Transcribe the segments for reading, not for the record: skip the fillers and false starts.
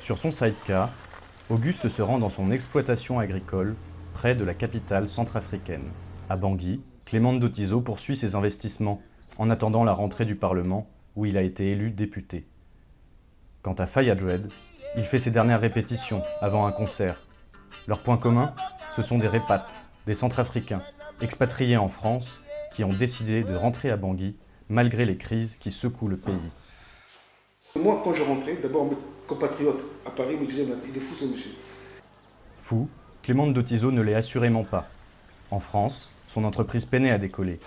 Sur son sidecar, Auguste se rend dans son exploitation agricole près de la capitale centrafricaine. À Bangui, Clément Ndotizo poursuit ses investissements en attendant la rentrée du Parlement où il a été élu député. Quant à Faya Dred, il fait ses dernières répétitions avant un concert. Leur point commun, ce sont des répates, des Centrafricains, expatriés en France, qui ont décidé de rentrer à Bangui malgré les crises qui secouent le pays. Moi, quand je rentrais, d'abord mes compatriotes à Paris me disaient « il est fou ce monsieur ». Fou, Clément Ndotizo ne l'est assurément pas. En France, son entreprise peinait à décoller.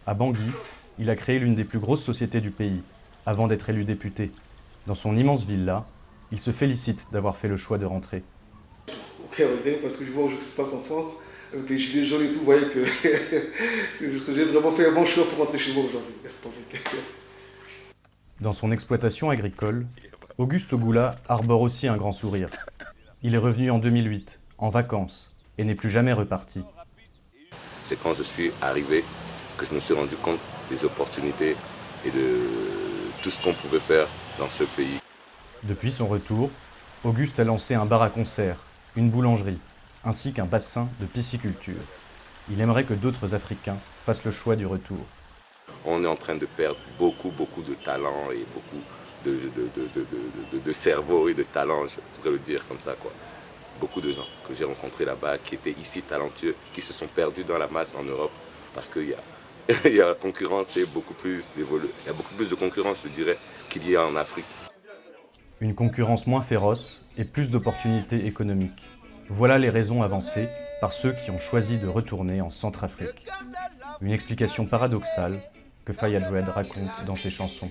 À Bangui, il a créé l'une des plus grosses sociétés du pays, avant d'être élu député. Dans son immense villa, il se félicite d'avoir fait le choix de rentrer. Aucun regret, parce que je vois ce qui se passe en France, avec les gilets jaunes et tout, vous voyez que j'ai vraiment fait un bon choix pour rentrer chez moi aujourd'hui. Dans son exploitation agricole, Auguste Ogoula arbore aussi un grand sourire. Il est revenu en 2008, en vacances, et n'est plus jamais reparti. C'est quand je suis arrivé que je me suis rendu compte des opportunités et de tout ce qu'on pouvait faire dans ce pays. Depuis son retour, Auguste a lancé un bar à concert, une boulangerie, ainsi qu'un bassin de pisciculture. Il aimerait que d'autres Africains fassent le choix du retour. On est en train de perdre beaucoup de talent et beaucoup de cerveau et de talent, je voudrais le dire comme ça, quoi. Beaucoup de gens que j'ai rencontrés là-bas qui étaient ici talentueux, qui se sont perdus dans la masse en Europe parce qu'il y a, la concurrence est beaucoup plus évoluée. Il y a beaucoup plus de concurrence, je dirais, qu'il y a en Afrique. Une concurrence moins féroce et plus d'opportunités économiques. Voilà les raisons avancées par ceux qui ont choisi de retourner en Centrafrique. Une explication paradoxale que Faya Dred raconte dans ses chansons.